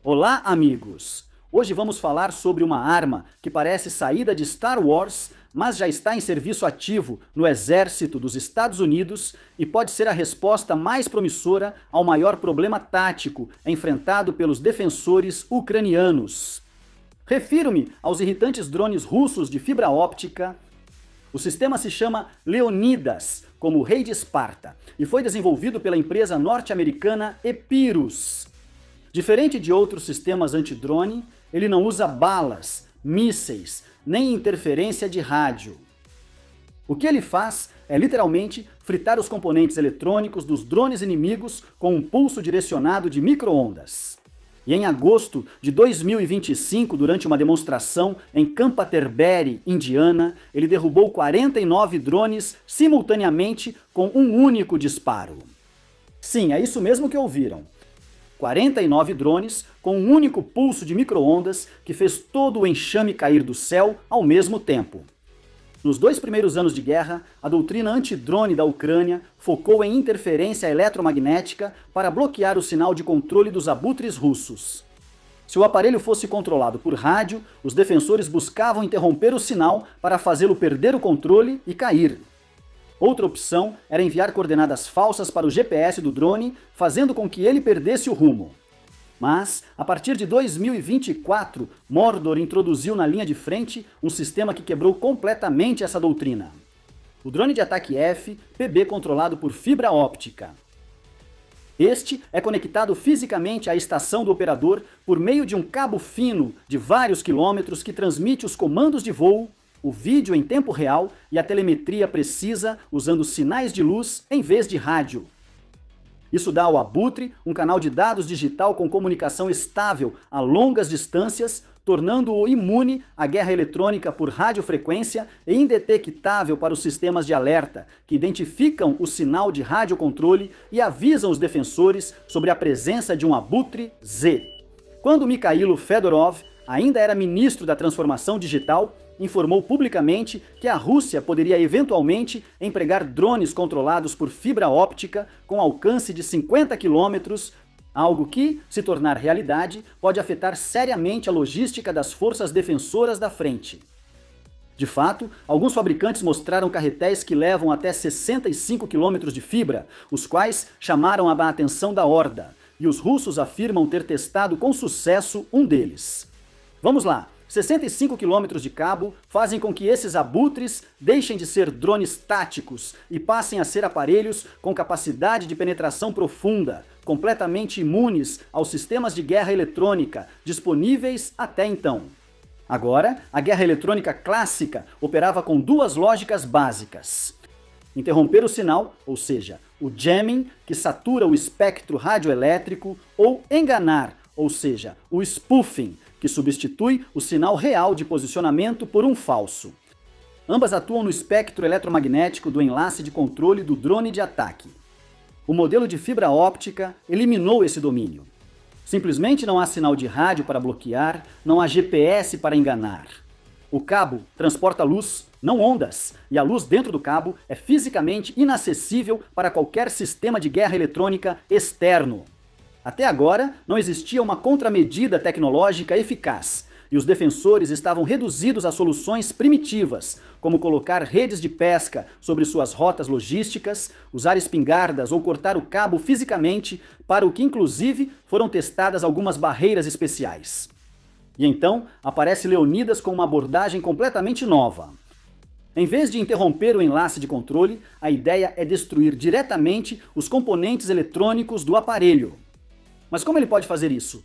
Olá, amigos! Hoje vamos falar sobre uma arma que parece saída de Star Wars, mas já está em serviço ativo no exército dos Estados Unidos e pode ser a resposta mais promissora ao maior problema tático enfrentado pelos defensores ucranianos. Refiro-me aos irritantes drones russos de fibra óptica. O sistema se chama Leonidas, como o rei de Esparta, e foi desenvolvido pela empresa norte-americana Epirus. Diferente de outros sistemas antidrone, ele não usa balas, mísseis, nem interferência de rádio. O que ele faz é literalmente fritar os componentes eletrônicos dos drones inimigos com um pulso direcionado de micro-ondas. E em agosto de 2025, durante uma demonstração em Canterbury, Indiana, ele derrubou 49 drones simultaneamente com um único disparo. Sim, é isso mesmo que ouviram. 49 drones com um único pulso de micro-ondas que fez todo o enxame cair do céu ao mesmo tempo. Nos 2 primeiros anos de guerra, a doutrina antidrone da Ucrânia focou em interferência eletromagnética para bloquear o sinal de controle dos abutres russos. Se o aparelho fosse controlado por rádio, os defensores buscavam interromper o sinal para fazê-lo perder o controle e cair. Outra opção era enviar coordenadas falsas para o GPS do drone, fazendo com que ele perdesse o rumo. Mas, a partir de 2024, Mordor introduziu na linha de frente um sistema que quebrou completamente essa doutrina. O drone de ataque F, PB controlado por fibra óptica. Este é conectado fisicamente à estação do operador por meio de um cabo fino de vários quilômetros que transmite os comandos de voo, o vídeo em tempo real e a telemetria precisa usando sinais de luz em vez de rádio. Isso dá ao abutre um canal de dados digital com comunicação estável a longas distâncias, tornando-o imune à guerra eletrônica por radiofrequência e indetectável para os sistemas de alerta, que identificam o sinal de radiocontrole e avisam os defensores sobre a presença de um abutre Z. Quando Mikhailo Fedorov ainda era ministro da Transformação Digital, informou publicamente que a Rússia poderia eventualmente empregar drones controlados por fibra óptica com alcance de 50 quilômetros, algo que, se tornar realidade, pode afetar seriamente a logística das forças defensoras da frente. De fato, alguns fabricantes mostraram carretéis que levam até 65 quilômetros de fibra, os quais chamaram a atenção da Horda, e os russos afirmam ter testado com sucesso um deles. Vamos lá! 65 km de cabo fazem com que esses abutres deixem de ser drones táticos e passem a ser aparelhos com capacidade de penetração profunda, completamente imunes aos sistemas de guerra eletrônica disponíveis até então. Agora, a guerra eletrônica clássica operava com 2 lógicas básicas. Interromper o sinal, ou seja, o jamming, que satura o espectro radioelétrico, ou enganar, ou seja, o spoofing, que substitui o sinal real de posicionamento por um falso. Ambas atuam no espectro eletromagnético do enlace de controle do drone de ataque. O modelo de fibra óptica eliminou esse domínio. Simplesmente não há sinal de rádio para bloquear, não há GPS para enganar. O cabo transporta luz, não ondas, e a luz dentro do cabo é fisicamente inacessível para qualquer sistema de guerra eletrônica externo. Até agora, não existia uma contramedida tecnológica eficaz, e os defensores estavam reduzidos a soluções primitivas, como colocar redes de pesca sobre suas rotas logísticas, usar espingardas ou cortar o cabo fisicamente, para o que inclusive foram testadas algumas barreiras especiais. E então, aparece Leonidas com uma abordagem completamente nova. Em vez de interromper o enlace de controle, a ideia é destruir diretamente os componentes eletrônicos do aparelho. Mas como ele pode fazer isso?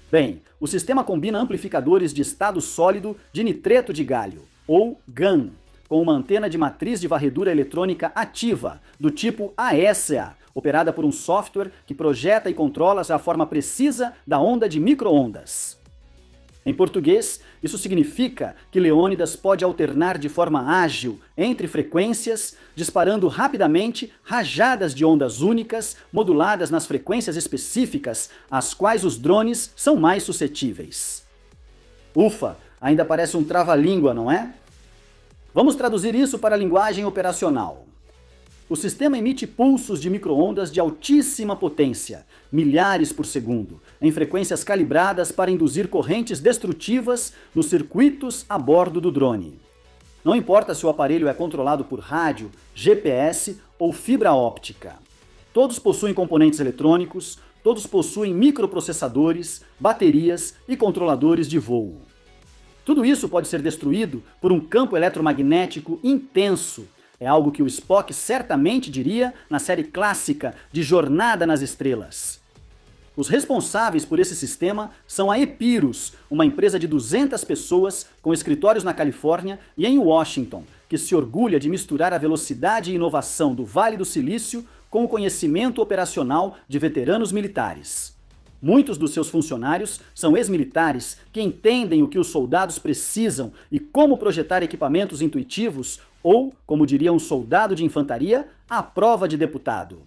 Bem, o sistema combina amplificadores de estado sólido de nitreto de galho, ou GaN, com uma antena de matriz de varredura eletrônica ativa, do tipo AESA, operada por um software que projeta e controla a forma precisa da onda de micro-ondas. Em português, isso significa que Leônidas pode alternar de forma ágil entre frequências, disparando rapidamente rajadas de ondas únicas, moduladas nas frequências específicas às quais os drones são mais suscetíveis. Ufa, ainda parece um trava-língua, não é? Vamos traduzir isso para a linguagem operacional. O sistema emite pulsos de micro-ondas de altíssima potência, milhares por segundo, em frequências calibradas para induzir correntes destrutivas nos circuitos a bordo do drone. Não importa se o aparelho é controlado por rádio, GPS ou fibra óptica. Todos possuem componentes eletrônicos, todos possuem microprocessadores, baterias e controladores de voo. Tudo isso pode ser destruído por um campo eletromagnético intenso. É algo que o Spock certamente diria na série clássica de Jornada nas Estrelas. Os responsáveis por esse sistema são a Epirus, uma empresa de 200 pessoas com escritórios na Califórnia e em Washington, que se orgulha de misturar a velocidade e inovação do Vale do Silício com o conhecimento operacional de veteranos militares. Muitos dos seus funcionários são ex-militares que entendem o que os soldados precisam e como projetar equipamentos intuitivos ou, como diria um soldado de infantaria, à prova de deputado.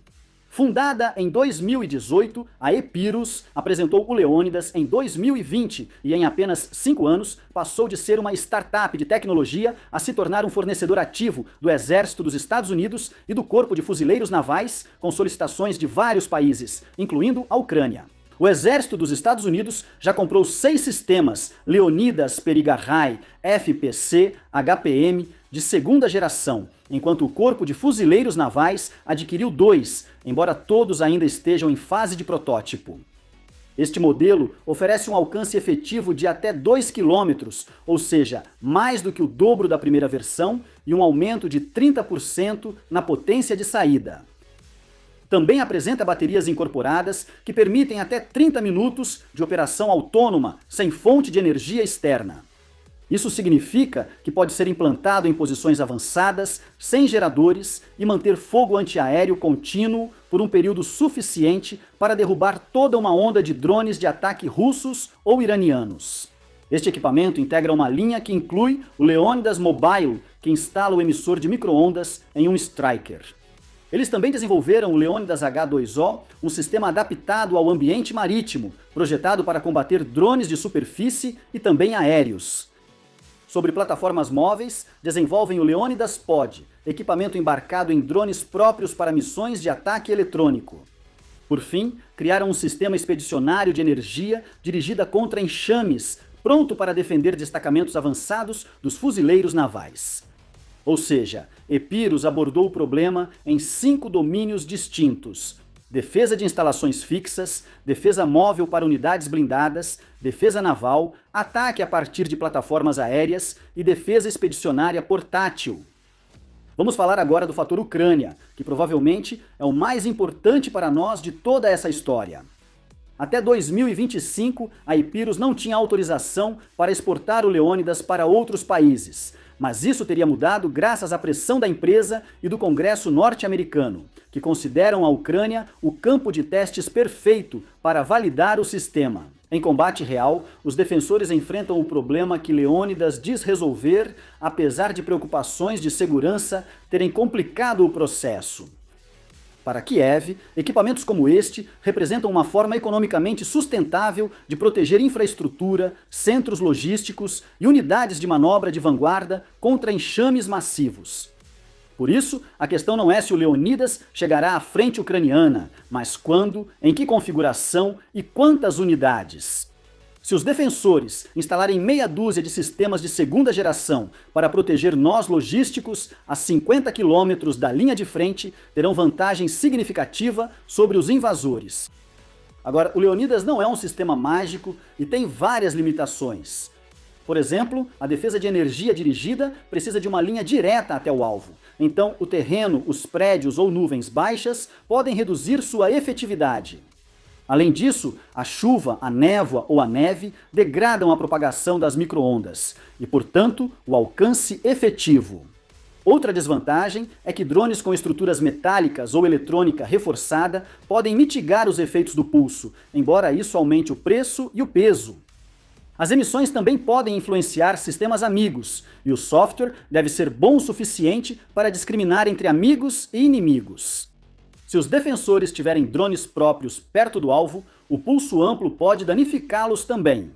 Fundada em 2018, a Epirus apresentou o Leônidas em 2020 e em apenas 5 anos passou de ser uma startup de tecnologia a se tornar um fornecedor ativo do Exército dos Estados Unidos e do Corpo de Fuzileiros Navais, com solicitações de vários países, incluindo a Ucrânia. O Exército dos Estados Unidos já comprou 6 sistemas Leônidas Perigarrai FPC HPM de segunda geração, enquanto o Corpo de Fuzileiros Navais adquiriu 2, embora todos ainda estejam em fase de protótipo. Este modelo oferece um alcance efetivo de até 2 km, ou seja, mais do que o dobro da primeira versão, e um aumento de 30% na potência de saída. Também apresenta baterias incorporadas que permitem até 30 minutos de operação autônoma sem fonte de energia externa. Isso significa que pode ser implantado em posições avançadas, sem geradores, e manter fogo antiaéreo contínuo por um período suficiente para derrubar toda uma onda de drones de ataque russos ou iranianos. Este equipamento integra uma linha que inclui o Leônidas Mobile, que instala o emissor de micro-ondas em um Striker. Eles também desenvolveram o Leônidas H2O, um sistema adaptado ao ambiente marítimo, projetado para combater drones de superfície e também aéreos. Sobre plataformas móveis, desenvolvem o Leônidas Pod, equipamento embarcado em drones próprios para missões de ataque eletrônico. Por fim, criaram um sistema expedicionário de energia dirigida contra enxames, pronto para defender destacamentos avançados dos fuzileiros navais. Ou seja, Epirus abordou o problema em 5 domínios distintos: defesa de instalações fixas, defesa móvel para unidades blindadas, defesa naval, ataque a partir de plataformas aéreas e defesa expedicionária portátil. Vamos falar agora do fator Ucrânia, que provavelmente é o mais importante para nós de toda essa história. Até 2025, a Epirus não tinha autorização para exportar o Leônidas para outros países, mas isso teria mudado graças à pressão da empresa e do Congresso norte-americano, que consideram a Ucrânia o campo de testes perfeito para validar o sistema. Em combate real, os defensores enfrentam o problema que Leônidas diz resolver, apesar de preocupações de segurança terem complicado o processo. Para Kiev, equipamentos como este representam uma forma economicamente sustentável de proteger infraestrutura, centros logísticos e unidades de manobra de vanguarda contra enxames massivos. Por isso, a questão não é se o Leônidas chegará à frente ucraniana, mas quando, em que configuração e quantas unidades. Se os defensores instalarem meia dúzia de sistemas de segunda geração para proteger nós logísticos a 50 km da linha de frente, terão vantagem significativa sobre os invasores. Agora, o Leônidas não é um sistema mágico e tem várias limitações. Por exemplo, a defesa de energia dirigida precisa de uma linha direta até o alvo. Então, o terreno, os prédios ou nuvens baixas podem reduzir sua efetividade. Além disso, a chuva, a névoa ou a neve degradam a propagação das micro-ondas e, portanto, o alcance efetivo. Outra desvantagem é que drones com estruturas metálicas ou eletrônica reforçada podem mitigar os efeitos do pulso, embora isso aumente o preço e o peso. As emissões também podem influenciar sistemas amigos, e o software deve ser bom o suficiente para discriminar entre amigos e inimigos. Se os defensores tiverem drones próprios perto do alvo, o pulso amplo pode danificá-los também.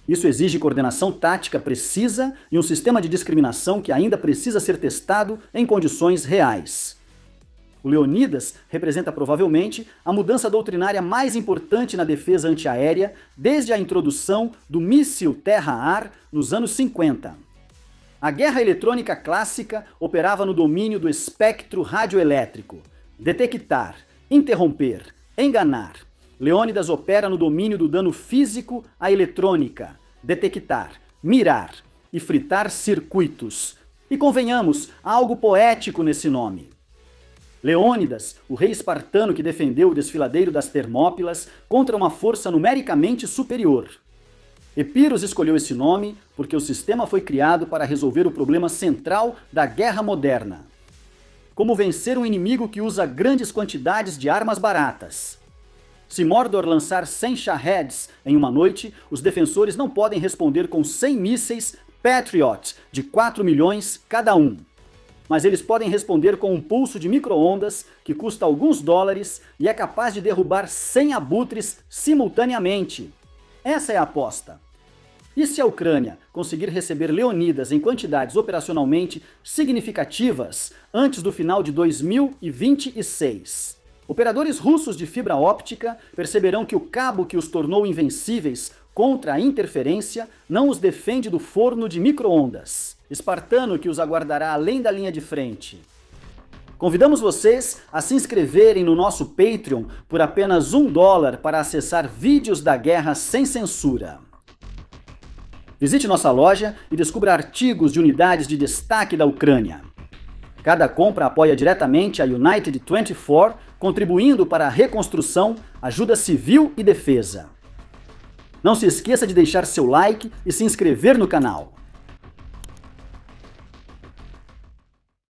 Isso exige coordenação tática precisa e um sistema de discriminação que ainda precisa ser testado em condições reais. O Leonidas representa provavelmente a mudança doutrinária mais importante na defesa antiaérea desde a introdução do míssil terra-ar nos anos 50. A guerra eletrônica clássica operava no domínio do espectro radioelétrico. Detectar, interromper, enganar. Leônidas opera no domínio do dano físico à eletrônica. Detectar, mirar e fritar circuitos. E convenhamos, há algo poético nesse nome. Leônidas, o rei espartano que defendeu o desfiladeiro das Termópilas contra uma força numericamente superior. Epiros escolheu esse nome porque o sistema foi criado para resolver o problema central da guerra moderna. Como vencer um inimigo que usa grandes quantidades de armas baratas. Se Mordor lançar 100 Shaheeds em uma noite, os defensores não podem responder com 100 mísseis Patriot de 4 milhões cada um. Mas eles podem responder com um pulso de micro-ondas que custa alguns dólares e é capaz de derrubar 100 abutres simultaneamente. Essa é a aposta. E se a Ucrânia conseguir receber Leonidas em quantidades operacionalmente significativas antes do final de 2026? Operadores russos de fibra óptica perceberão que o cabo que os tornou invencíveis contra a interferência não os defende do forno de micro-ondas espartano que os aguardará além da linha de frente. Convidamos vocês a se inscreverem no nosso Patreon por apenas $1 para acessar vídeos da guerra sem censura. Visite nossa loja e descubra artigos de unidades de destaque da Ucrânia. Cada compra apoia diretamente a United 24, contribuindo para a reconstrução, ajuda civil e defesa. Não se esqueça de deixar seu like e se inscrever no canal.